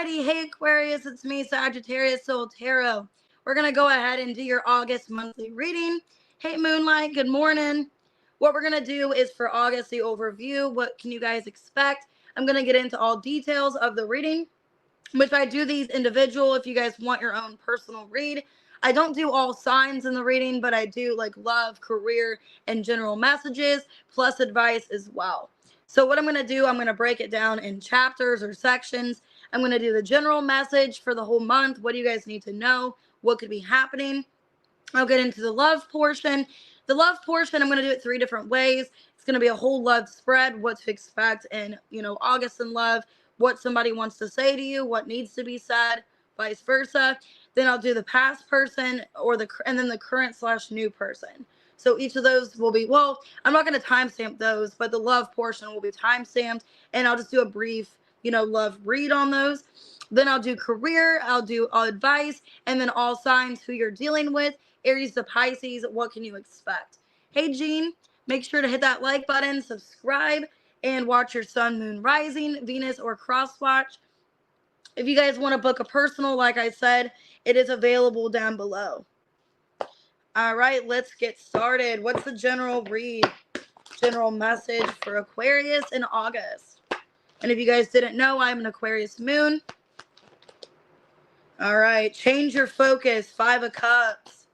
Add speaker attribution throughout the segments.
Speaker 1: Alrighty, hey Aquarius, it's me, Sagittarius Soul Tarot. We're going to go ahead and do your August monthly reading. Hey Moonlight, good morning. What we're going to do is for August, the overview. What can you guys expect? I'm going to get into all details of the reading, which I do these individual if you guys want your own personal read. I don't do all signs in the reading, but I do like love, career, and general messages, plus advice as well. So what I'm going to do, I'm going to break it down in chapters or sections. I'm going to do the general message for the whole month. What do you guys need to know? What could be happening? I'll get into the love portion. The love portion, I'm going to do it 3 different ways. It's going to be a whole love spread, what to expect in, August in love, what somebody wants to say to you, what needs to be said, vice versa. Then I'll do the past person and then the current/new person. So each of those will be, well, I'm not going to timestamp those, but the love portion will be timestamped, and I'll just do a brief, love read on those. Then I'll do career, I'll do advice, and then all signs who you're dealing with. Aries to Pisces, what can you expect? Hey, Jean, make sure to hit that like button, subscribe, and watch your sun, moon, rising, Venus, or cross watch. If you guys want to book a personal, like I said, it is available down below. All right, let's get started. What's the general read? General message for Aquarius in August. And if you guys didn't know, I'm an Aquarius moon. All right, change your focus. 5 of Cups.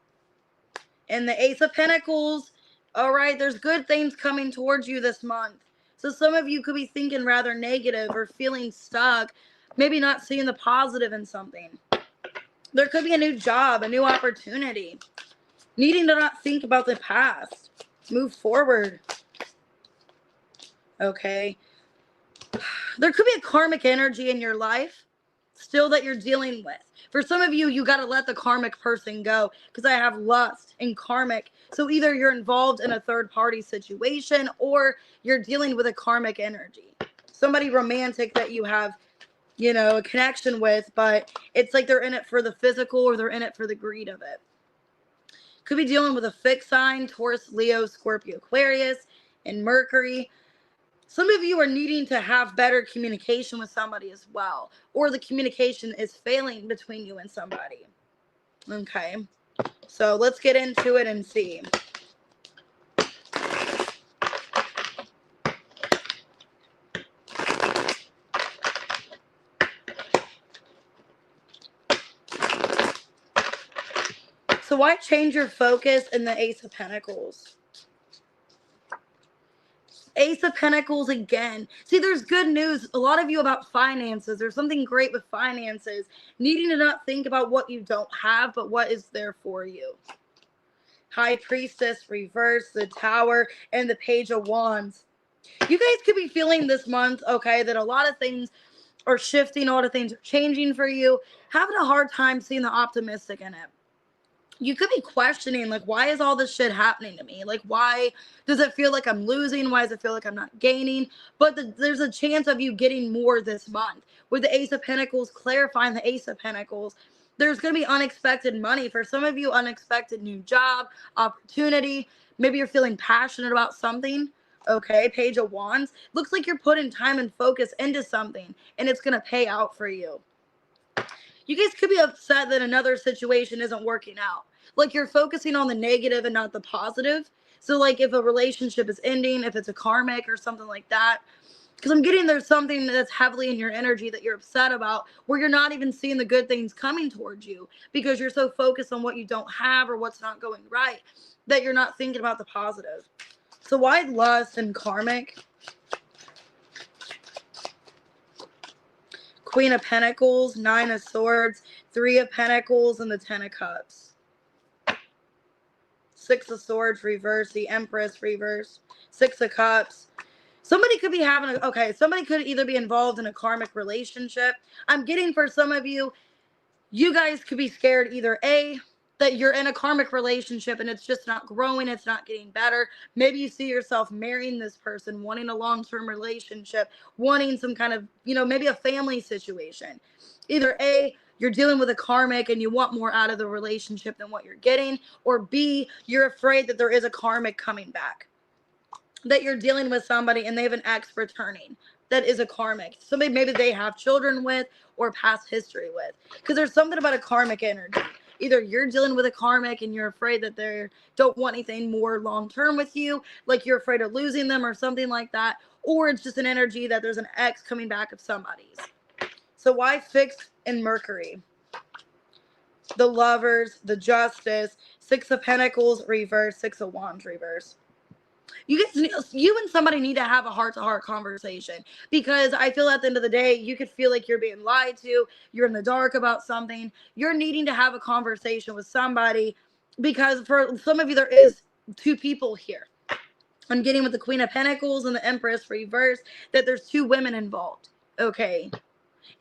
Speaker 1: And the Ace of Pentacles. All right, there's good things coming towards you this month. So some of you could be thinking rather negative or feeling stuck, maybe not seeing the positive in something. There could be a new job, a new opportunity. Needing to not think about the past. Move forward. Okay. There could be a karmic energy in your life still that you're dealing with. For some of you, you got to let the karmic person go, because I have lust and karmic. So either you're involved in a third party situation or you're dealing with a karmic energy. Somebody romantic that you have, a connection with, but it's like they're in it for the physical or they're in it for the greed of it. Could be dealing with a fixed sign, Taurus, Leo, Scorpio, Aquarius, and Mercury. Some of you are needing to have better communication with somebody as well, or the communication is failing between you and somebody. Okay, so let's get into it and see. So why change your focus in the Ace of Pentacles? Ace of Pentacles again. See, there's good news. A lot of you about finances. There's something great with finances. Needing to not think about what you don't have, but what is there for you. High Priestess, reverse, the Tower, and the Page of Wands. You guys could be feeling this month, okay, that a lot of things are shifting. A lot of things are changing for you. Having a hard time seeing the optimistic in it. You could be questioning, like, why is all this shit happening to me? Like, why does it feel like I'm losing? Why does it feel like I'm not gaining? But there's a chance of you getting more this month. With the Ace of Pentacles, clarifying the Ace of Pentacles, there's going to be unexpected money. For some of you, unexpected new job, opportunity. Maybe you're feeling passionate about something. Okay, Page of Wands. Looks like you're putting time and focus into something, and it's going to pay out for you. You guys could be upset that another situation isn't working out. Like you're focusing on the negative and not the positive. So like if a relationship is ending, if it's a karmic or something like that, because I'm getting there's something that's heavily in your energy that you're upset about, where you're not even seeing the good things coming towards you because you're so focused on what you don't have or what's not going right that you're not thinking about the positive. So why lust and karmic? Queen of Pentacles, 9 of Swords, 3 of Pentacles, and the 10 of Cups. 6 of Swords, reverse, the Empress, reverse, 6 of Cups. Somebody could be having somebody could either be involved in a karmic relationship. I'm getting for some of you, you guys could be scared either A, that you're in a karmic relationship and it's just not growing, it's not getting better. Maybe you see yourself marrying this person, wanting a long-term relationship, wanting some kind of, maybe a family situation. Either A, you're dealing with a karmic and you want more out of the relationship than what you're getting, or B, you're afraid that there is a karmic coming back, that you're dealing with somebody and they have an ex returning. that is a karmic. Somebody maybe they have children with or past history with. Because there's something about a karmic energy. Either you're dealing with a karmic and you're afraid that they don't want anything more long term with you, like you're afraid of losing them or something like that, or it's just an energy that there's an ex coming back of somebody's. So why fixed in Mercury? The Lovers, the Justice, Six of Pentacles reverse, Six of Wands reverse. You and somebody need to have a heart-to-heart conversation, because I feel at the end of the day, you could feel like you're being lied to, you're in the dark about something, you're needing to have a conversation with somebody, because for some of you, there is two people here. I'm getting with the Queen of Pentacles and the Empress reverse that there's two women involved, okay?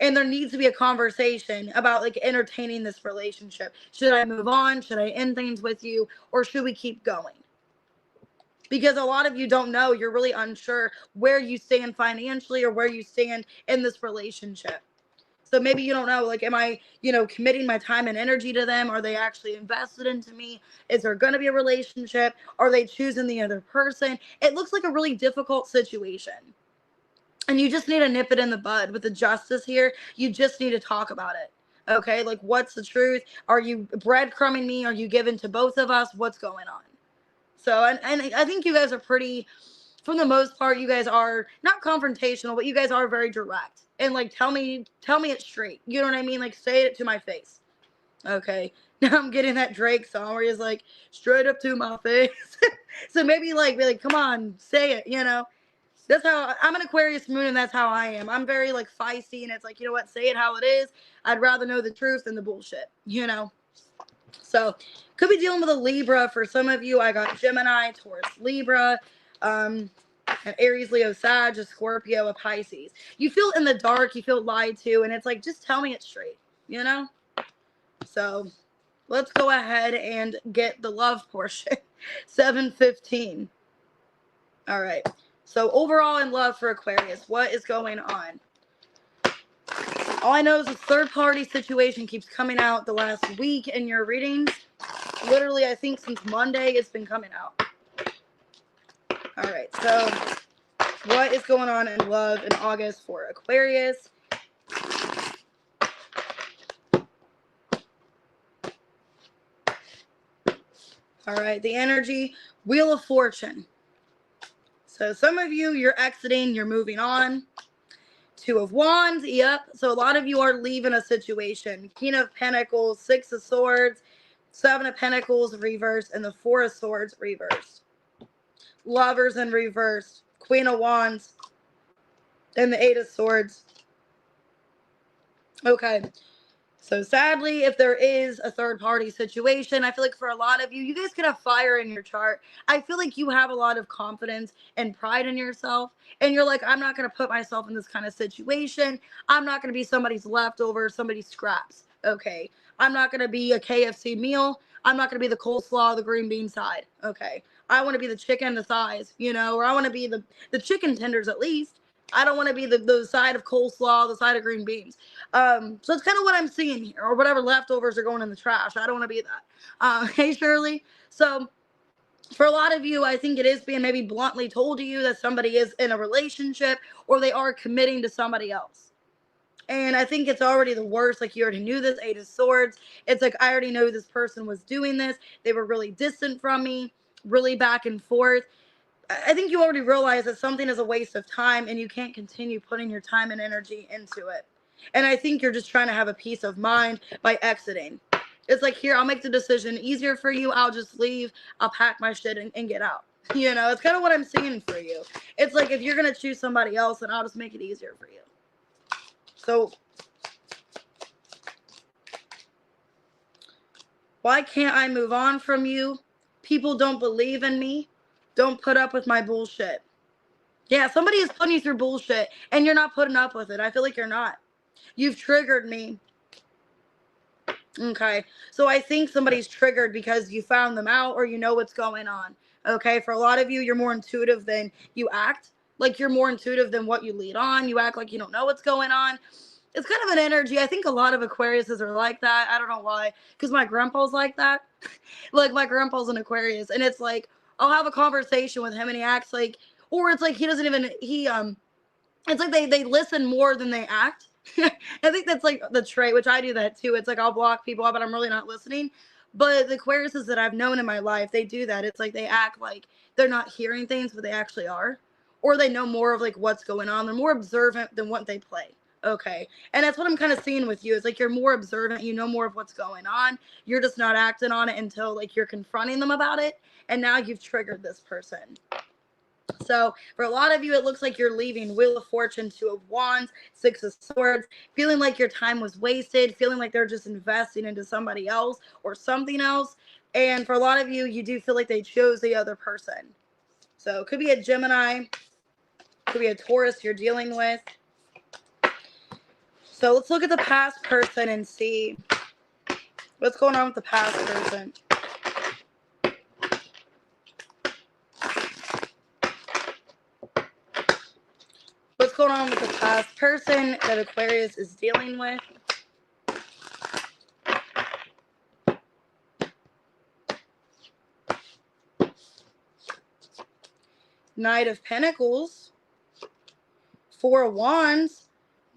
Speaker 1: And there needs to be a conversation about like entertaining this relationship. Should I move on? Should I end things with you? Or should we keep going? Because a lot of you don't know, you're really unsure where you stand financially or where you stand in this relationship. So maybe you don't know, like, am I, committing my time and energy to them? Are they actually invested into me? Is there going to be a relationship? Are they choosing the other person? It looks like a really difficult situation. And you just need to nip it in the bud with the Justice here. You just need to talk about it. Okay, like, what's the truth? Are you breadcrumbing me? Are you giving to both of us? What's going on? So, and I think you guys are pretty, for the most part, you guys are not confrontational, but you guys are very direct. And like, tell me it straight. You know what I mean? Like, say it to my face. Okay. Now I'm getting that Drake song where he's like, straight up to my face. So maybe be like, come on, say it. That's how I'm an Aquarius moon, and that's how I am. I'm very like feisty, and it's like, you know what, say it how it is. I'd rather know the truth than the bullshit. So could be dealing with a Libra for some of you. I got Gemini, Taurus, Libra, an Aries, Leo, Sag, a Scorpio, a Pisces. You feel in the dark, you feel lied to, and it's like, just tell me it straight. So let's go ahead and get the love portion. 7:15. All right. So overall in love for Aquarius, what is going on? All I know is this third-party situation keeps coming out the last week in your readings. Literally, I think since Monday, it's been coming out. All right, so what is going on in love in August for Aquarius? All right, the energy, Wheel of Fortune. So some of you, you're exiting, you're moving on. Two of Wands, yep. So a lot of you are leaving a situation. King of Pentacles, Six of Swords, Seven of Pentacles reversed, and the Four of Swords reversed. Lovers in reverse, Queen of Wands, and the Eight of Swords. Okay. So sadly, if there is a third party situation, I feel like for a lot of you, you guys could have fire in your chart. I feel like you have a lot of confidence and pride in yourself. And you're like, I'm not going to put myself in this kind of situation. I'm not going to be somebody's leftover, somebody's scraps. Okay. I'm not going to be a KFC meal. I'm not going to be the coleslaw, the green bean side. Okay. I want to be the chicken, the thighs, or I want to be the chicken tenders at least. I don't want to be the side of coleslaw, the side of green beans. So it's kind of what I'm seeing here, or whatever leftovers are going in the trash. I don't want to be that. Hey, Shirley. So for a lot of you, I think it is being maybe bluntly told to you that somebody is in a relationship or they are committing to somebody else. And I think it's already the worst. Like, you already knew this, Eight of Swords. It's like, I already know this person was doing this. They were really distant from me, really back and forth. I think you already realize that something is a waste of time and you can't continue putting your time and energy into it. And I think you're just trying to have a peace of mind by exiting. It's like, here, I'll make the decision easier for you. I'll just leave. I'll pack my shit and get out. It's kind of what I'm seeing for you. It's like, if you're going to choose somebody else, then I'll just make it easier for you. So why can't I move on from you? People don't believe in me. Don't put up with my bullshit. Yeah, somebody is putting you through bullshit and you're not putting up with it. I feel like you're not. You've triggered me. Okay, so I think somebody's triggered because you found them out or you know what's going on. Okay, for a lot of you, you're more intuitive than you act. Like, you're more intuitive than what you lead on. You act like you don't know what's going on. It's kind of an energy. I think a lot of Aquariuses are like that. I don't know why. Because my grandpa's like that. Like, my grandpa's an Aquarius. And it's like, I'll have a conversation with him and he acts like, or it's like he doesn't even, It's like they listen more than they act. I think that's like the trait, which I do that too. It's like I'll block people out, but I'm really not listening. But the Aquariuses that I've known in my life, they do that. It's like they act like they're not hearing things, but they actually are. Or they know more of like what's going on. They're more observant than what they play. Okay. And that's what I'm kind of seeing with you. It's like you're more observant, you know more of what's going on. You're just not acting on it until like you're confronting them about it. And now you've triggered this person. So for a lot of you, it looks like you're leaving Wheel of Fortune, Two of Wands, Six of Swords, feeling like your time was wasted, feeling like they're just investing into somebody else or something else. And for a lot of you, you do feel like they chose the other person. So it could be a Gemini, could be a Taurus you're dealing with. So let's look at the past person and see what's going on with the past person. What's going on with the past person that Aquarius is dealing with? Knight of Pentacles, Four of Wands,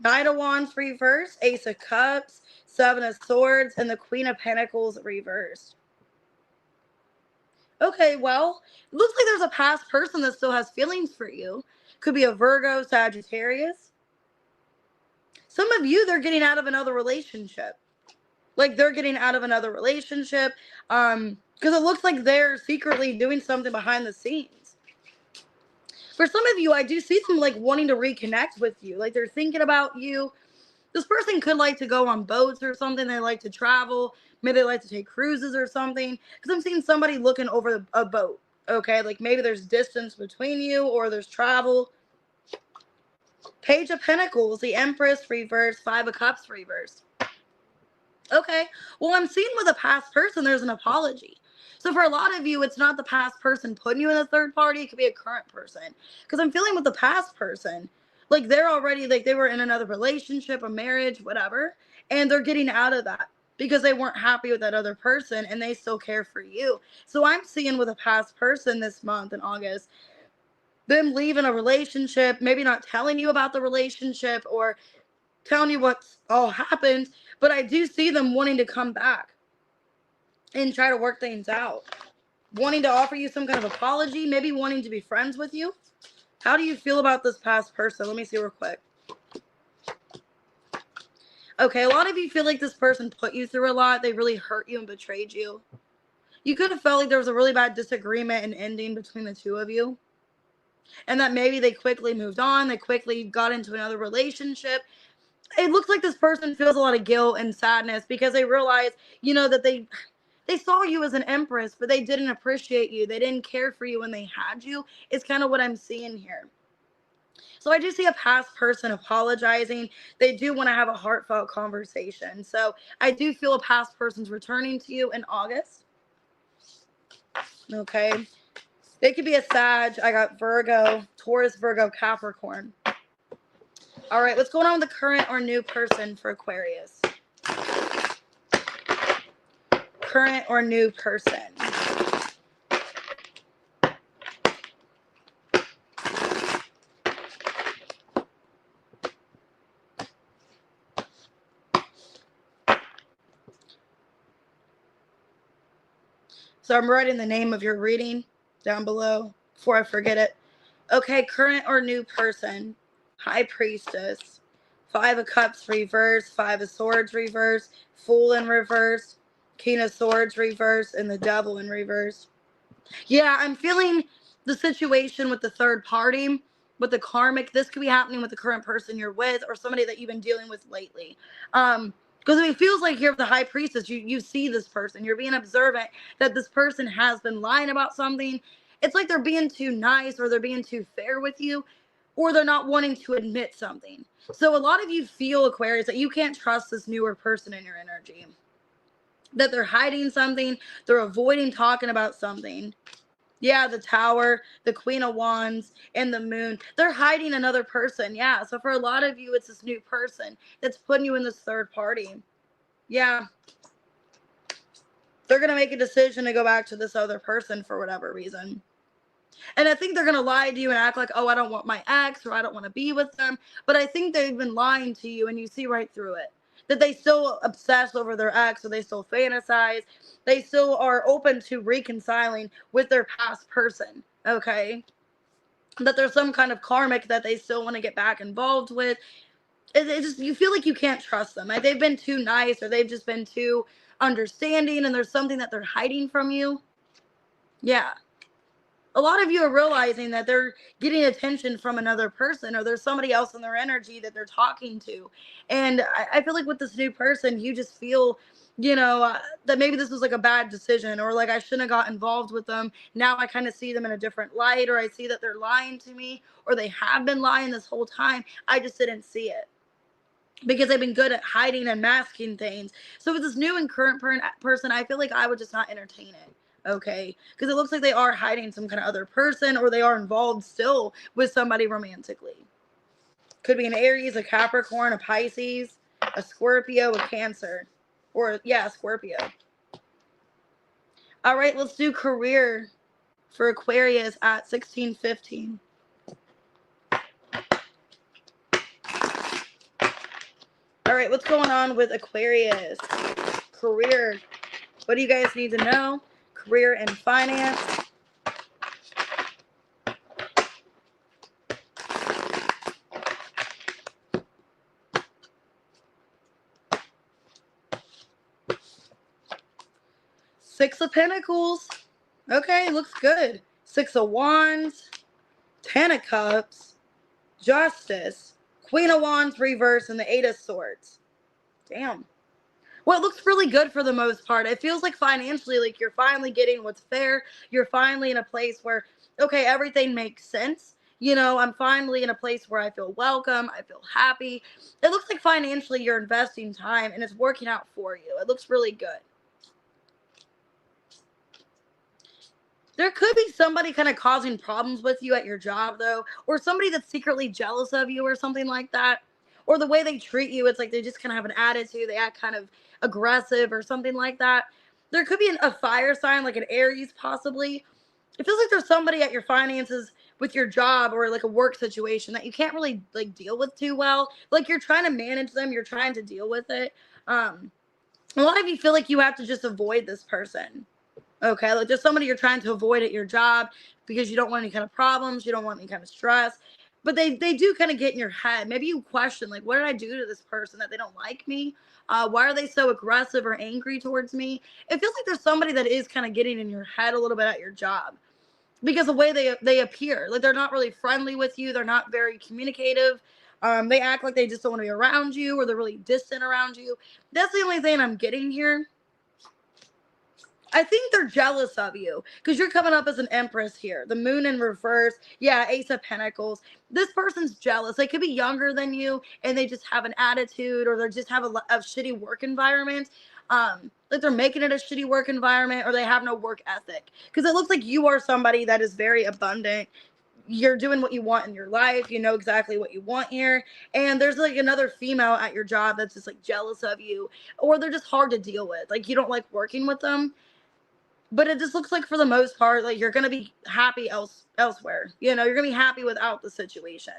Speaker 1: Knight of Wands reversed, Ace of Cups, Seven of Swords, and the Queen of Pentacles reversed. Okay, well, it looks like there's a past person that still has feelings for you. Could be a Virgo, Sagittarius. Some of you, they're getting out of another relationship. Like they're getting out of another relationship because it looks like they're secretly doing something behind the scenes. For some of you, I do see them like wanting to reconnect with you. Like they're thinking about you. This person could like to go on boats or something. They like to travel. Maybe they like to take cruises or something. Because I'm seeing somebody looking over a boat. Okay, like maybe there's distance between you or there's travel. Page of Pentacles, the Empress reversed, Five of Cups reversed. Okay, well, I'm seeing with a past person, there's an apology. So for a lot of you, it's not the past person putting you in a third party. It could be a current person. Because I'm feeling with the past person, like they're already, like they were in another relationship, a marriage, whatever. And they're getting out of that because they weren't happy with that other person and they still care for you. So I'm seeing with a past person this month in August, them leaving a relationship, maybe not telling you about the relationship or telling you what's all happened, but I do see them wanting to come back and try to work things out. Wanting to offer you some kind of apology, maybe wanting to be friends with you. How do you feel about this past person? Let me see real quick. Okay, a lot of you feel like this person put you through a lot. They really hurt you and betrayed you. You could have felt like there was a really bad disagreement and ending between the two of you. And that maybe they quickly moved on. They quickly got into another relationship. It looks like this person feels a lot of guilt and sadness because they realize, that they saw you as an empress, but they didn't appreciate you. They didn't care for you when they had you. It's kind of what I'm seeing here. So I do see a past person apologizing. They do want to have a heartfelt conversation. So I do feel a past person's returning to you in August. Okay. They could be a Sag. I got Virgo, Taurus, Virgo, Capricorn. All right, what's going on with the current or new person for Aquarius? Current or new person? So I'm writing the name of your reading down below before I forget it. Okay, current or new person. High Priestess. Five of Cups reverse. Five of Swords reverse. Fool in reverse. King of Swords reverse. And the Devil in reverse. Yeah, I'm feeling the situation with the third party, with the karmic. This could be happening with the current person you're with or somebody that you've been dealing with lately. Because it feels like you're the High Priestess. You see this person. You're being observant that this person has been lying about something. It's like they're being too nice or they're being too fair with you or they're not wanting to admit something. So a lot of you feel, Aquarius, that you can't trust this newer person in your energy. That they're hiding something. They're avoiding talking about something. Yeah, the Tower, the Queen of Wands, and the Moon. They're hiding another person. Yeah, so for a lot of you, it's this new person that's putting you in this third party. Yeah. They're going to make a decision to go back to this other person for whatever reason. And I think they're going to lie to you and act like, oh, I don't want my ex or I don't want to be with them. But I think they've been lying to you and you see right through it. That they still obsess over their ex or they still fantasize. They still are open to reconciling with their past person. Okay. That there's some kind of karmic that they still want to get back involved with. It just, you feel like you can't trust them. Like they've been too nice or they've just been too understanding and there's something that they're hiding from you. Yeah. A lot of you are realizing that they're getting attention from another person or there's somebody else in their energy that they're talking to. And I feel like with this new person, you just feel, that maybe this was like a bad decision or like I shouldn't have got involved with them. Now I kind of see them in a different light or I see that they're lying to me or they have been lying this whole time. I just didn't see it because they've been good at hiding and masking things. So with this new and current person, I feel like I would just not entertain it. Okay, because it looks like they are hiding some kind of other person or they are involved still with somebody romantically. Could be an Aries, a Capricorn, a Pisces, a Scorpio, a Cancer, or yeah, Scorpio. All right, let's do career for Aquarius at 1615. All right, what's going on with Aquarius? Career. What do you guys need to know? Career and finance. Six of Pentacles. Okay, looks good. Six of Wands. 10 of Cups. Justice. Queen of Wands reverse and the Eight of Swords. Damn. Well, it looks really good for the most part. It feels like financially, like you're finally getting what's fair. You're finally in a place where, okay, everything makes sense. I'm finally in a place where I feel welcome. I feel happy. It looks like financially you're investing time and it's working out for you. It looks really good. There could be somebody kind of causing problems with you at your job, though, or somebody that's secretly jealous of you or something like that. Or the way they treat you, it's like they just kind of have an attitude. They act kind of aggressive or something like that. There could be a fire sign, like an Aries, possibly. It feels like there's somebody at your finances with your job or like a work situation that you can't really like deal with too well. Like you're trying to manage them, you're trying to deal with it. A lot of you feel like you have to just avoid this person. Okay, like there's somebody you're trying to avoid at your job because you don't want any kind of problems, you don't want any kind of stress. But they do kind of get in your head. Maybe you question, like, what did I do to this person that they don't like me? Why are they so aggressive or angry towards me? It feels like there's somebody that is kind of getting in your head a little bit at your job because the way they appear, like they're not really friendly with you. They're not very communicative. They act like they just don't want to be around you or they're really distant around you. That's the only thing I'm getting here. I think they're jealous of you because you're coming up as an Empress here. The Moon in reverse. Yeah, Ace of Pentacles. This person's jealous. They could be younger than you and they just have an attitude or they just have a shitty work environment. Like they're making it a shitty work environment or they have no work ethic. Because it looks like you are somebody that is very abundant. You're doing what you want in your life. You know exactly what you want here. And there's like another female at your job that's just like jealous of you. Or they're just hard to deal with. Like you don't like working with them. But it just looks like for the most part, like you're going to be happy elsewhere. You're going to be happy without the situation.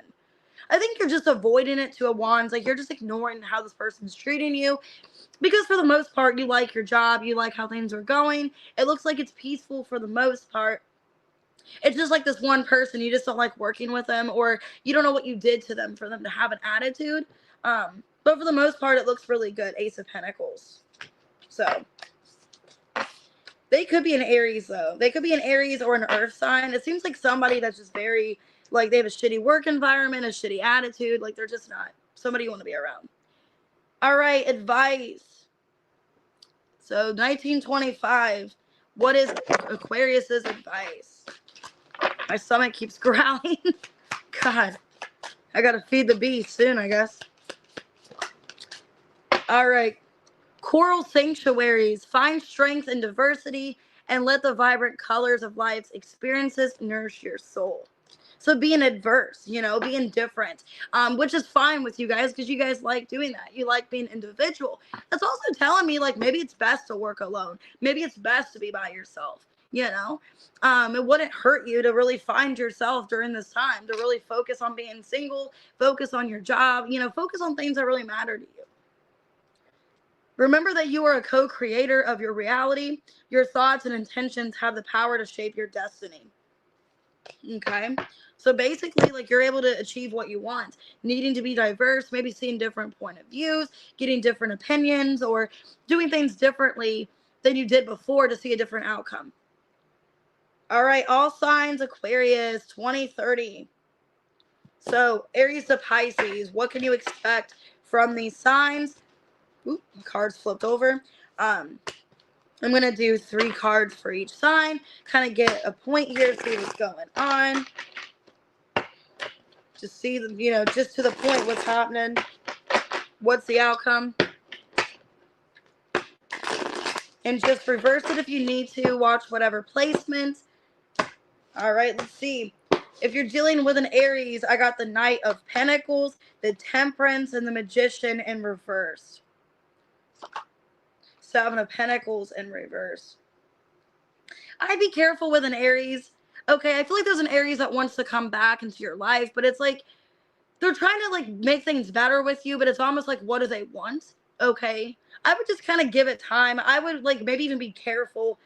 Speaker 1: I think you're just avoiding it to a Wands. Like you're just ignoring how this person's treating you. Because for the most part, you like your job. You like how things are going. It looks like it's peaceful for the most part. It's just like this one person. You just don't like working with them. Or you don't know what you did to them for them to have an attitude. But for the most part, it looks really good. Ace of Pentacles. So they could be an Aries, though. They could be an Aries or an earth sign. It seems like somebody that's just very, like, they have a shitty work environment, a shitty attitude. Like, they're just not somebody you want to be around. All right, advice. So, 1925. What is Aquarius's advice? My stomach keeps growling. God, I got to feed the beast soon, I guess. All right. Coral sanctuaries, find strength in diversity and let the vibrant colors of life's experiences nourish your soul. So being adverse, being different, which is fine with you guys because you guys like doing that. You like being individual. That's also telling me like maybe it's best to work alone. Maybe it's best to be by yourself. you know. It wouldn't hurt you to really find yourself during this time, to really focus on being single, focus on your job, focus on things that really matter to you. Remember that you are a co-creator of your reality. Your thoughts and intentions have the power to shape your destiny. Okay. So basically, like, you're able to achieve what you want. Needing to be diverse, maybe seeing different point of views, getting different opinions, or doing things differently than you did before to see a different outcome. All right, all signs Aquarius 2030. So Aries to Pisces, what can you expect from these signs? Ooh, cards flipped over. I'm going to do 3 cards for each sign, kind of get a point here, see what's going on. Just see, just to the point, what's happening, what's the outcome. And just reverse it if you need to, watch whatever placement. All right, let's see. If you're dealing with an Aries, I got the Knight of Pentacles, the Temperance, and the Magician in reverse. 7 of Pentacles in reverse. I'd be careful with an Aries. Okay, I feel like there's an Aries that wants to come back into your life, but it's like they're trying to like make things better with you, but it's almost like, what do they want? Okay, I would just kind of give it time. I would like maybe even be careful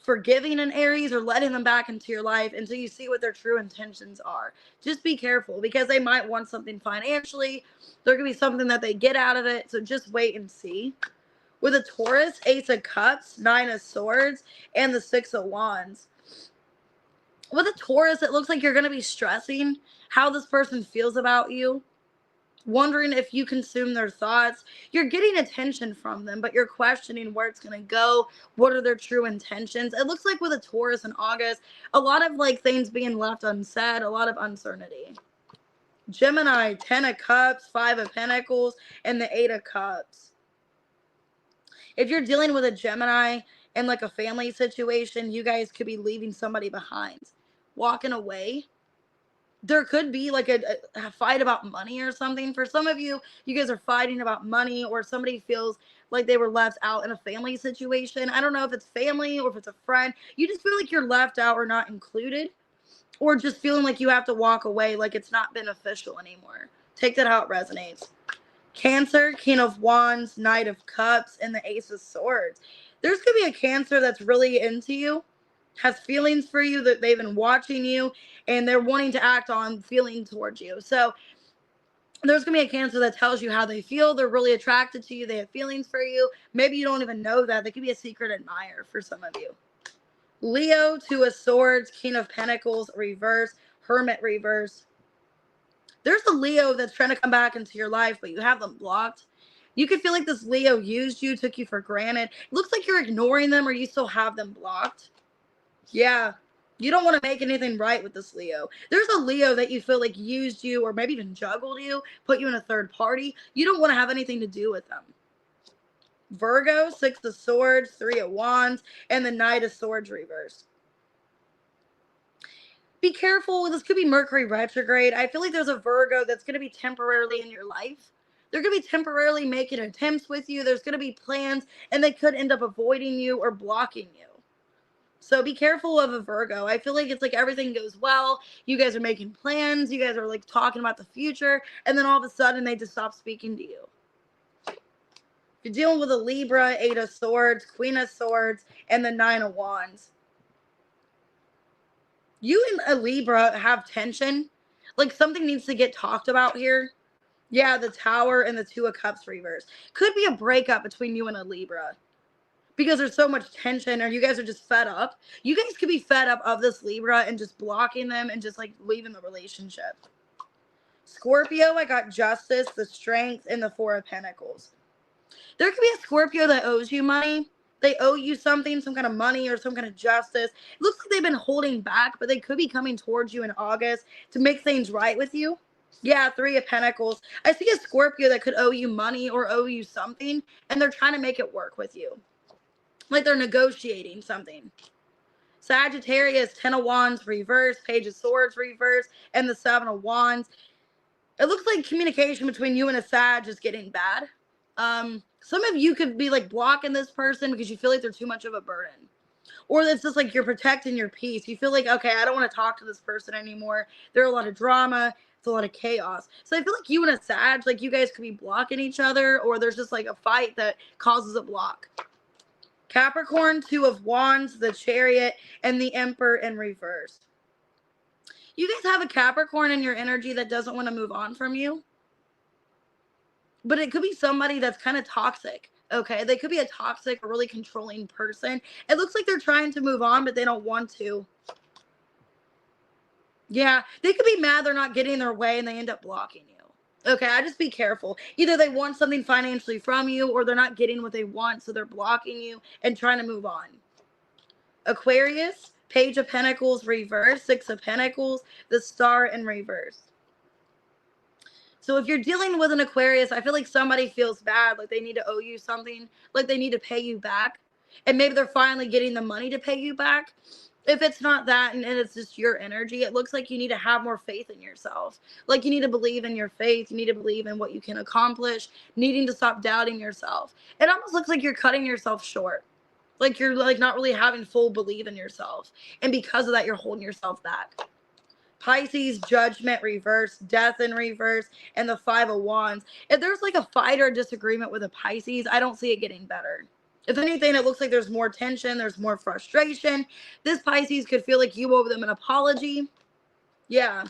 Speaker 1: forgiving an Aries or letting them back into your life until you see what their true intentions are. Just be careful, because they might want something financially. There could be something that they get out of it. So just wait and see. With a Taurus, Ace of Cups, 9 of Swords, and the 6 of Wands. With a Taurus, it looks like you're going to be stressing how this person feels about you, wondering if you consume their thoughts. You're getting attention from them, but you're questioning where it's going to go. What are their true intentions? It looks like with a Taurus in August, a lot of like things being left unsaid, a lot of uncertainty. Gemini, 10 of Cups, 5 of Pentacles, and the 8 of Cups. If you're dealing with a Gemini in like a family situation, you guys could be leaving somebody behind, walking away. There could be like a fight about money or something. For some of you, you guys are fighting about money, or somebody feels like they were left out in a family situation. I don't know if it's family or if it's a friend. You just feel like you're left out or not included, or just feeling like you have to walk away, like it's not beneficial anymore. Take that how it resonates. Cancer, King of Wands, Knight of Cups, and the Ace of Swords. There's going to be a Cancer that's really into you, has feelings for you, that they've been watching you, and they're wanting to act on feeling towards you. So there's going to be a Cancer that tells you how they feel. They're really attracted to you. They have feelings for you. Maybe you don't even know that. They could be a secret admirer for some of you. Leo, 2 of Swords, King of Pentacles, reverse, Hermit, reverse. There's a Leo that's trying to come back into your life, but you have them blocked. You could feel like this Leo used you, took you for granted. It looks like you're ignoring them, or you still have them blocked. Yeah, you don't want to make anything right with this Leo. There's a Leo that you feel like used you, or maybe even juggled you, put you in a third party. You don't want to have anything to do with them. Virgo, 6 of Swords, 3 of Wands, and the Knight of Swords reverse. Be careful. This could be Mercury retrograde. I feel like there's a Virgo that's going to be temporarily in your life. They're going to be temporarily making attempts with you. There's going to be plans, and they could end up avoiding you or blocking you. So be careful of a Virgo. I feel like it's like everything goes well. You guys are making plans. You guys are like talking about the future. And then all of a sudden they just stop speaking to you. If you're dealing with a Libra, 8 of Swords, Queen of Swords, and the 9 of Wands. You and a Libra have tension. Like something needs to get talked about here. Yeah, the Tower and the 2 of Cups reverse. Could be a breakup between you and a Libra, because there's so much tension, or you guys are just fed up. You guys could be fed up of this Libra and just blocking them and just like leaving the relationship. Scorpio, I got Justice, the Strength, and the 4 of Pentacles. There could be a Scorpio that owes you money. They owe you something, some kind of money or some kind of justice. It looks like they've been holding back, but they could be coming towards you in August to make things right with you. Yeah, 3 of Pentacles. I see a Scorpio that could owe you money or owe you something, and they're trying to make it work with you. Like they're negotiating something. Sagittarius, 10 of Wands, reverse, Page of Swords, reverse, and the 7 of Wands. It looks like communication between you and a Sag is getting bad. Some of you could be like blocking this person because you feel like they're too much of a burden. Or it's just like you're protecting your peace. You feel like, okay, I don't want to talk to this person anymore. There's a lot of drama. It's a lot of chaos. So I feel like you and a Sag, like you guys could be blocking each other, or there's just like a fight that causes a block. Capricorn, Two of Wands, the Chariot, and the Emperor in reverse. You guys have a Capricorn in your energy that doesn't want to move on from you. But it could be somebody that's kind of toxic. Okay, they could be a toxic or really controlling person. It looks like they're trying to move on, but they don't want to. Yeah, they could be mad they're not getting their way and they end up blocking you. Okay, I just be careful. Either they want something financially from you or they're not getting what they want, so they're blocking you and trying to move on. Aquarius, Page of Pentacles reverse, Six of Pentacles, the Star in reverse. So if you're dealing with an Aquarius, I feel like somebody feels bad, like they need to owe you something, like they need to pay you back. And maybe they're finally getting the money to pay you back. If it's not that and it's just your energy, it looks like you need to have more faith in yourself. Like you need to believe in your faith. You need to believe in what you can accomplish, needing to stop doubting yourself. It almost looks like you're cutting yourself short. Like you're like not really having full belief in yourself. And because of that, you're holding yourself back. Pisces, Judgment reverse, Death in reverse, and the Five of Wands. If there's like a fight or a disagreement with a Pisces, I don't see it getting better. If anything, it looks like there's more tension, there's more frustration. This Pisces could feel like you owe them an apology. Yeah.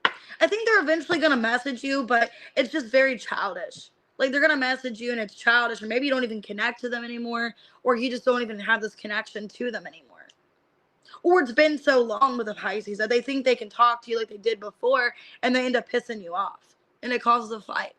Speaker 1: I think they're eventually going to message you, but it's just very childish. Like they're going to message you and it's childish, or maybe you don't even connect to them anymore, or you just don't even have this connection to them anymore. Or it's been so long with the Pisces that they think they can talk to you like they did before and they end up pissing you off and it causes a fight.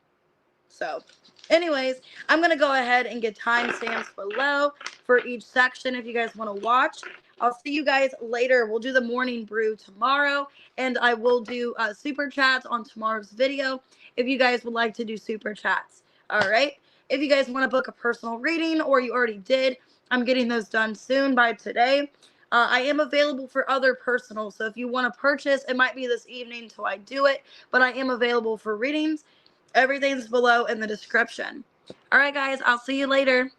Speaker 1: So anyways, I'm going to go ahead and get timestamps below for each section if you guys want to watch. I'll see you guys later. We'll do the morning brew tomorrow, and I will do super chats on tomorrow's video if you guys would like to do super chats. All right. If you guys want to book a personal reading, or you already did, I'm getting those done soon by today. I am available for other personal, so if you want to purchase, it might be this evening until I do it, but I am available for readings. Everything's below in the description. All right, guys, I'll see you later.